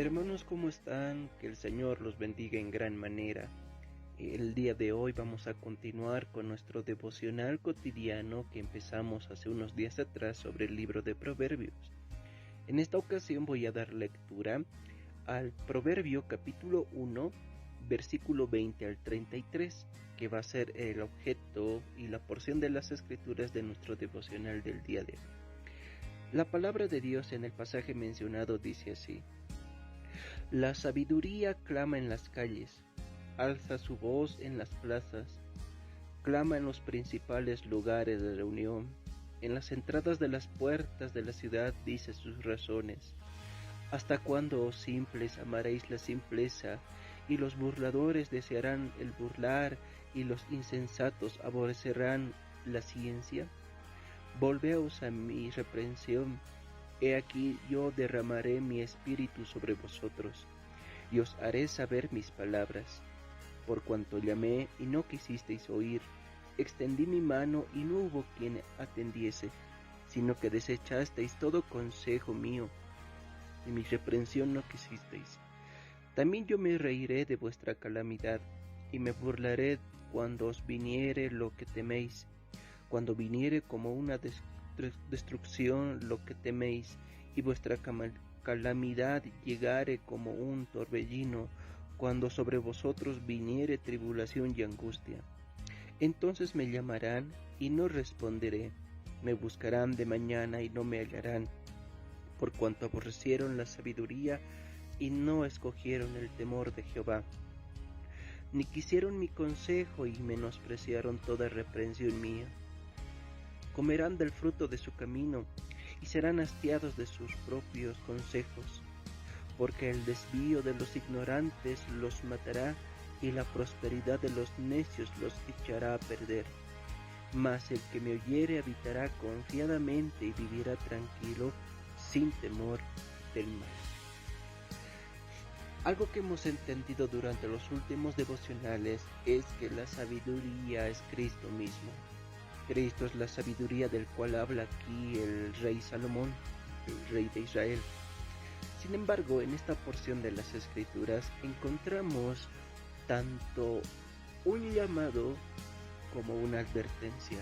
Hermanos, ¿cómo están? Que el Señor los bendiga en gran manera. El día de hoy vamos a continuar con nuestro devocional cotidiano que empezamos hace unos días atrás sobre el libro de Proverbios. En esta ocasión voy a dar lectura al Proverbio capítulo 1, versículo 20 al 33, que va a ser el objeto y la porción de las escrituras de nuestro devocional del día de hoy. La palabra de Dios en el pasaje mencionado dice así: La sabiduría clama en las calles, alza su voz en las plazas, clama en los principales lugares de reunión, en las entradas de las puertas de la ciudad dice sus razones. ¿Hasta cuándo, oh simples, amaréis la simpleza, y los burladores desearán el burlar, y los insensatos aborrecerán la ciencia? Volveos a mi reprensión. He aquí yo derramaré mi espíritu sobre vosotros, y os haré saber mis palabras. Por cuanto llamé y no quisisteis oír, extendí mi mano y no hubo quien atendiese, sino que desechasteis todo consejo mío, y mi reprensión no quisisteis. También yo me reiré de vuestra calamidad, y me burlaré cuando os viniere lo que teméis, cuando viniere como una destrucción lo que teméis, y vuestra calamidad llegare como un torbellino, cuando sobre vosotros viniere tribulación y angustia. Entonces me llamarán y no responderé, me buscarán de mañana y no me hallarán, por cuanto aborrecieron la sabiduría y no escogieron el temor de Jehová, ni quisieron mi consejo y menospreciaron toda reprensión mía. Comerán del fruto de su camino y serán hastiados de sus propios consejos, porque el desvío de los ignorantes los matará y la prosperidad de los necios los echará a perder. Mas el que me oyere habitará confiadamente y vivirá tranquilo, sin temor del mal. Algo que hemos entendido durante los últimos devocionales es que la sabiduría es Cristo mismo. Cristo es la sabiduría del cual habla aquí el rey Salomón, el rey de Israel. Sin embargo, en esta porción de las Escrituras encontramos tanto un llamado como una advertencia.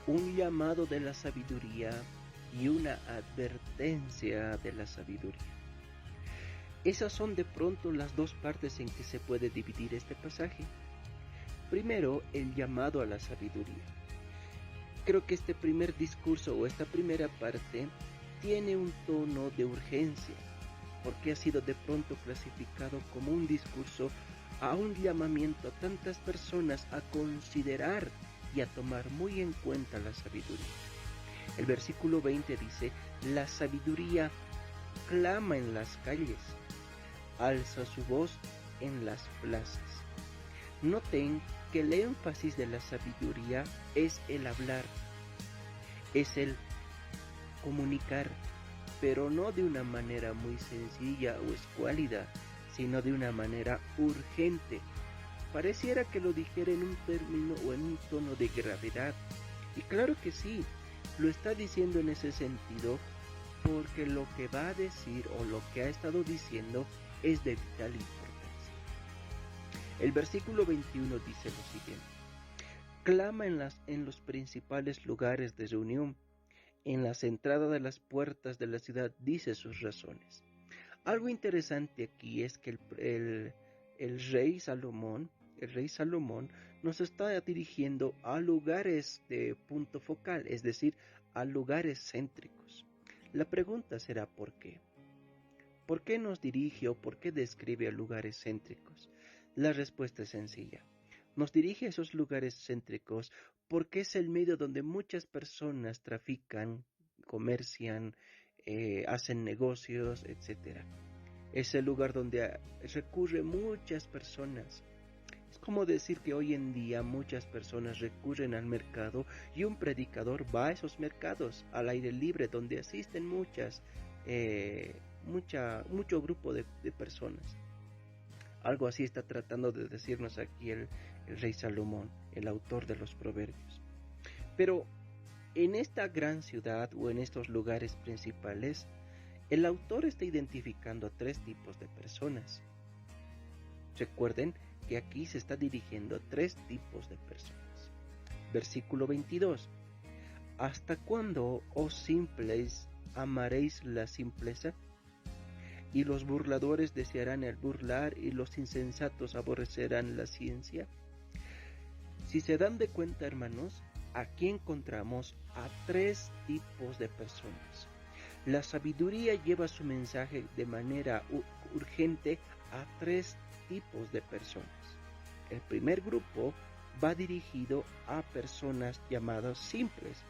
Un llamado de la sabiduría y una advertencia de la sabiduría. Esas son de pronto las dos partes en que se puede dividir este pasaje. Primero, el llamado a la sabiduría. Creo que este primer discurso o esta primera parte tiene un tono de urgencia, porque ha sido de pronto clasificado como un discurso a un llamamiento a tantas personas a considerar y a tomar muy en cuenta la sabiduría. El versículo 20 dice: la sabiduría clama en las calles, alza su voz en las plazas. Noten que el énfasis de la sabiduría es el hablar, es el comunicar, pero no de una manera muy sencilla o escuálida, sino de una manera urgente. Pareciera que lo dijera en un término o en un tono de gravedad, y claro que sí, lo está diciendo en ese sentido, porque lo que va a decir o lo que ha estado diciendo es de vital importancia. El versículo 21 dice lo siguiente: clama en los principales lugares de reunión, en las entradas de las puertas de la ciudad dice sus razones. Algo interesante aquí es que el rey Salomón nos está dirigiendo a lugares de punto focal, es decir, a lugares céntricos. La pregunta será ¿por qué? ¿Por qué nos dirige o por qué describe a lugares céntricos? La respuesta es sencilla. Nos dirige a esos lugares céntricos porque es el medio donde muchas personas trafican, comercian, hacen negocios, etc. Es el lugar donde recurren muchas personas. Es como decir que hoy en día muchas personas recurren al mercado y un predicador va a esos mercados al aire libre donde asisten mucho grupo de personas. Algo así está tratando de decirnos aquí el rey Salomón, el autor de los proverbios. Pero en esta gran ciudad o en estos lugares principales El autor está identificando a tres tipos de personas. Recuerden que aquí se está dirigiendo a tres tipos de personas. Versículo 22. ¿Hasta cuándo, oh simples, amaréis la simpleza? Y los burladores desearán el burlar, y los insensatos aborrecerán la ciencia. Si se dan de cuenta, hermanos, aquí encontramos a tres tipos de personas. La sabiduría lleva su mensaje de manera urgente a tres tipos de personas. El primer grupo va dirigido a personas llamadas simples,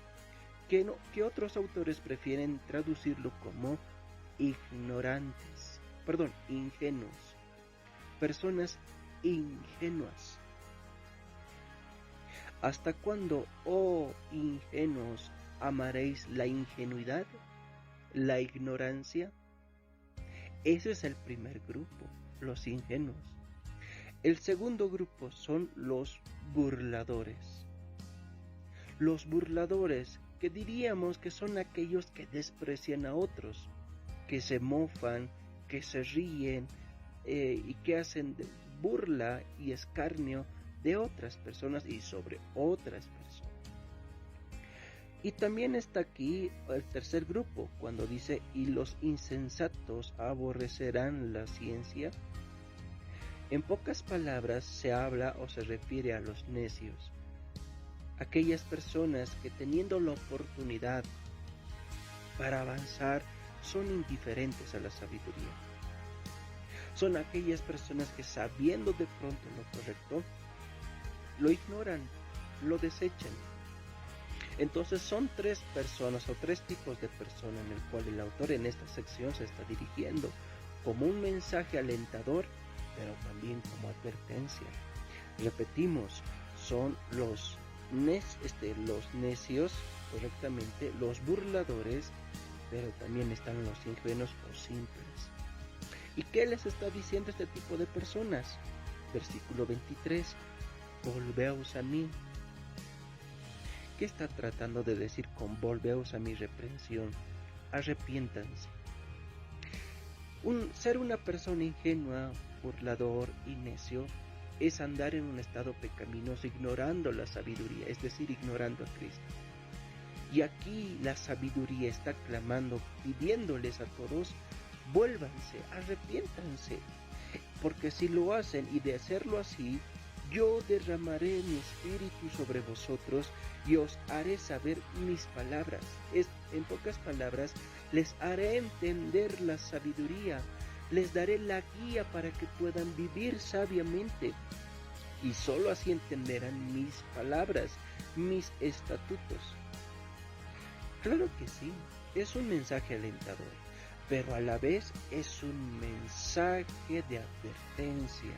que otros autores prefieren traducirlo como ingenuos, personas ingenuas. ¿Hasta cuándo, oh ingenuos, amaréis la ingenuidad, la ignorancia? Ese es el primer grupo, los ingenuos. El segundo grupo son los burladores. Los burladores, que diríamos que son aquellos que desprecian a otros, que se mofan, que se ríen y que hacen burla y escarnio de otras personas y sobre otras personas. Y también está aquí el tercer grupo, cuando dice, y los insensatos aborrecerán la ciencia. En pocas palabras se habla o se refiere a los necios, aquellas personas que teniendo la oportunidad para avanzar son indiferentes a la sabiduría. Son aquellas personas que sabiendo de pronto lo correcto, lo ignoran, lo desechan. Entonces son tres personas o tres tipos de personas en el cual el autor en esta sección se está dirigiendo como un mensaje alentador, pero también como advertencia. Repetimos, son los necios, correctamente, los burladores, pero también están los ingenuos o simples. ¿Y qué les está diciendo este tipo de personas? Versículo 23, volveos a mí. ¿Qué está tratando de decir con volveos a mi reprensión? Arrepiéntanse. Ser una persona ingenua, burlador y necio es andar en un estado pecaminoso ignorando la sabiduría, es decir, ignorando a Cristo. Y aquí la sabiduría está clamando, pidiéndoles a todos, vuélvanse, arrepiéntanse, porque si lo hacen y de hacerlo así, yo derramaré mi espíritu sobre vosotros y os haré saber mis palabras. En pocas palabras, les haré entender la sabiduría, les daré la guía para que puedan vivir sabiamente. Y sólo así entenderán mis palabras, mis estatutos. Claro que sí, es un mensaje alentador, pero a la vez es un mensaje de advertencia.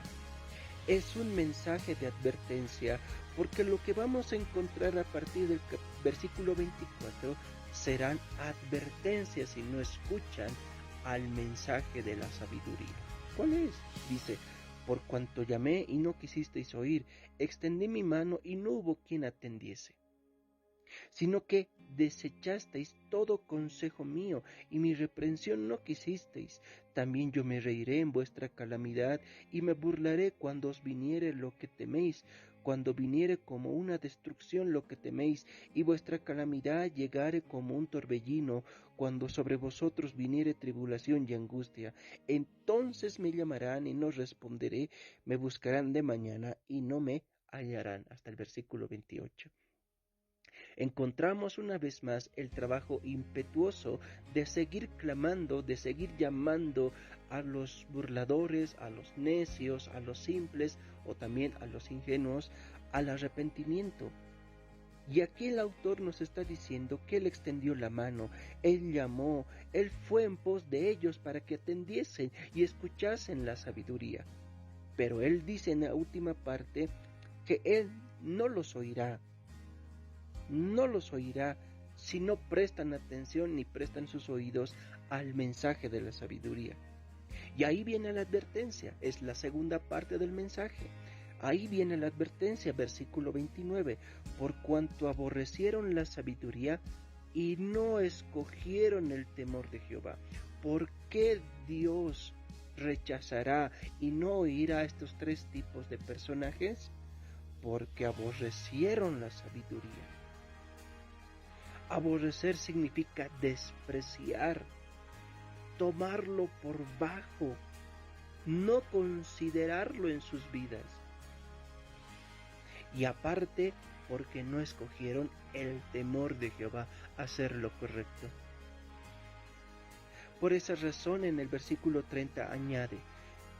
Es un mensaje de advertencia porque lo que vamos a encontrar a partir del versículo 24 serán advertencias si no escuchan al mensaje de la sabiduría. ¿Cuál es? Dice, por cuanto llamé y no quisisteis oír, extendí mi mano y no hubo quien atendiese, sino que desechasteis todo consejo mío, y mi reprensión no quisisteis. También yo me reiré en vuestra calamidad, y me burlaré cuando os viniere lo que teméis, cuando viniere como una destrucción lo que teméis, y vuestra calamidad llegare como un torbellino, cuando sobre vosotros viniere tribulación y angustia. Entonces me llamarán y no responderé, me buscarán de mañana y no me hallarán. Hasta el versículo 28. Encontramos una vez más el trabajo impetuoso de seguir clamando, de seguir llamando a los burladores, a los necios, a los simples o también a los ingenuos al arrepentimiento. Y aquí el autor nos está diciendo que él extendió la mano, él llamó, él fue en pos de ellos para que atendiesen y escuchasen la sabiduría. Pero él dice en la última parte que él no los oirá si no prestan atención ni prestan sus oídos al mensaje de la sabiduría. Y ahí viene la advertencia, es la segunda parte del mensaje. Ahí viene la advertencia, versículo 29, por cuanto aborrecieron la sabiduría y no escogieron el temor de Jehová, ¿por qué Dios rechazará y no oirá a estos tres tipos de personajes? Porque aborrecieron la sabiduría. Aborrecer significa despreciar, tomarlo por bajo, no considerarlo en sus vidas. Y aparte, porque no escogieron el temor de Jehová, hacer lo correcto. Por esa razón en el versículo 30 añade,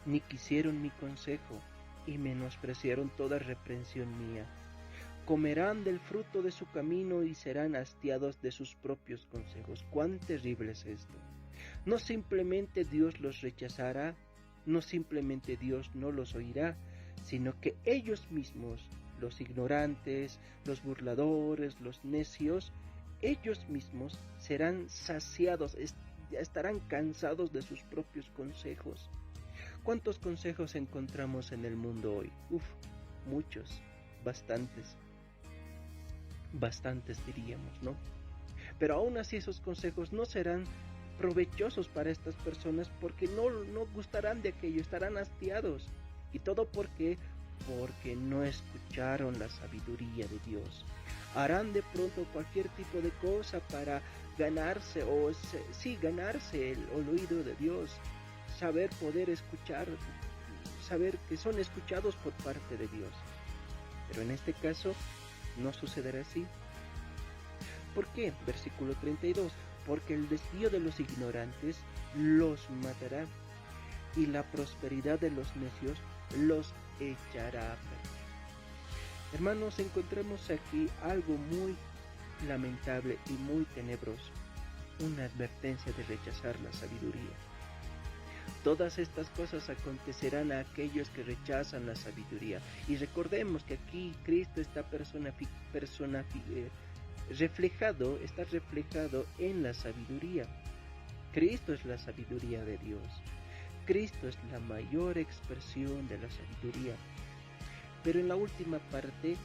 ni quisieron mi consejo, y menospreciaron toda reprensión mía. Comerán del fruto de su camino y serán hastiados de sus propios consejos. ¡Cuán terrible es esto! No simplemente Dios los rechazará, no simplemente Dios no los oirá, sino que ellos mismos, los ignorantes, los burladores, los necios, ellos mismos serán saciados, estarán cansados de sus propios consejos. ¿Cuántos consejos encontramos en el mundo hoy? Muchos, bastantes diríamos, ¿no? Pero aún así esos consejos no serán provechosos para estas personas porque no gustarán de aquello, estarán hastiados. ¿Y todo por qué? Porque no escucharon la sabiduría de Dios. Harán de pronto cualquier tipo de cosa para ganarse el oído de Dios, saber poder escuchar, saber que son escuchados por parte de Dios. Pero en este caso no sucederá así. ¿Por qué? Versículo 32. Porque el desvío de los ignorantes los matará, y la prosperidad de los necios los echará a perder. Hermanos, encontramos aquí algo muy lamentable y muy tenebroso, una advertencia de rechazar la sabiduría. Todas estas cosas acontecerán a aquellos que rechazan la sabiduría. Y recordemos que aquí Cristo está reflejado en la sabiduría. Cristo es la sabiduría de Dios. Cristo es la mayor expresión de la sabiduría. Pero en la última parte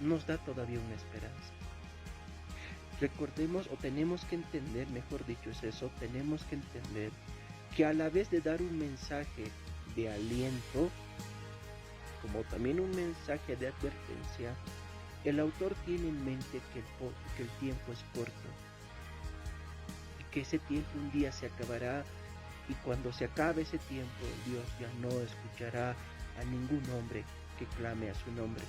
nos da todavía una esperanza. Recordemos, o tenemos que entender, mejor dicho es eso, tenemos que entender que a la vez de dar un mensaje de aliento, como también un mensaje de advertencia, el autor tiene en mente que el tiempo es corto y que ese tiempo un día se acabará, y cuando se acabe ese tiempo Dios ya no escuchará a ningún hombre que clame a su nombre,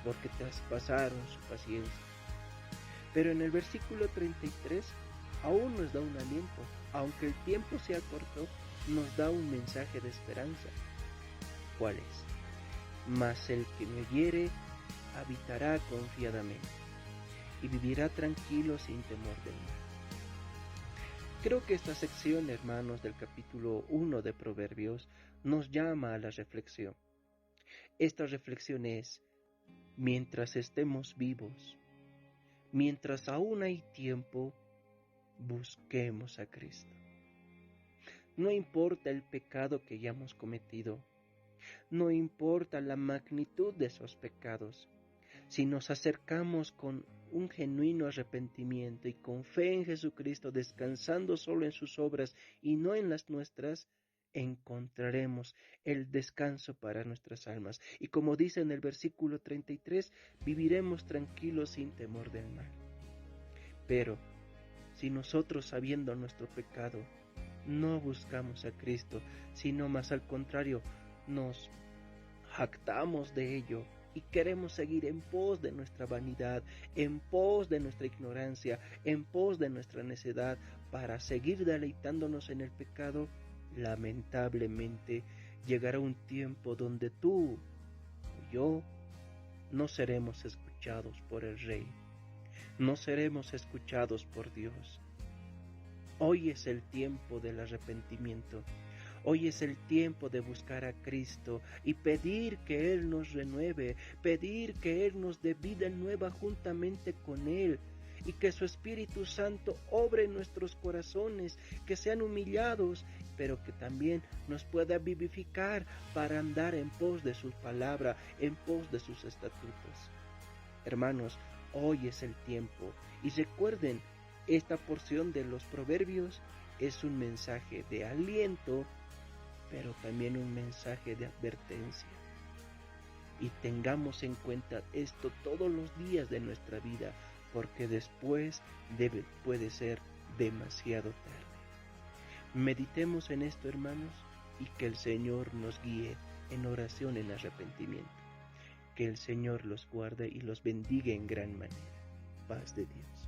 porque traspasaron su paciencia. Pero en el versículo 33 aún nos da un aliento, aunque el tiempo sea corto, nos da un mensaje de esperanza. ¿Cuál es? Mas el que me oyere habitará confiadamente y vivirá tranquilo sin temor del mal. Creo que esta sección, hermanos, del capítulo 1 de Proverbios nos llama a la reflexión. Esta reflexión es: mientras estemos vivos, mientras aún hay tiempo, busquemos a Cristo. No importa el pecado que hayamos cometido, no importa la magnitud de esos pecados, si nos acercamos con un genuino arrepentimiento y con fe en Jesucristo, descansando solo en sus obras y no en las nuestras, encontraremos el descanso para nuestras almas. Y como dice en el versículo 33, viviremos tranquilos sin temor del mal. Pero si nosotros, sabiendo nuestro pecado, no buscamos a Cristo, sino más al contrario, nos jactamos de ello y queremos seguir en pos de nuestra vanidad, en pos de nuestra ignorancia, en pos de nuestra necedad, para seguir deleitándonos en el pecado, lamentablemente llegará un tiempo donde tú o yo no seremos escuchados por el Rey, no seremos escuchados por Dios. Hoy es el tiempo del arrepentimiento. Hoy es el tiempo de buscar a Cristo y pedir que Él nos renueve, pedir que Él nos dé vida nueva juntamente con Él, y que su Espíritu Santo obre en nuestros corazones, que sean humillados, pero que también nos pueda vivificar para andar en pos de su palabra, en pos de sus estatutos. Hermanos, hoy es el tiempo, y recuerden, esta porción de los Proverbios es un mensaje de aliento, pero también un mensaje de advertencia. Y tengamos en cuenta esto todos los días de nuestra vida, porque después puede ser demasiado tarde. Meditemos en esto, hermanos, y que el Señor nos guíe en oración, en arrepentimiento. Que el Señor los guarde y los bendiga en gran manera. Paz de Dios.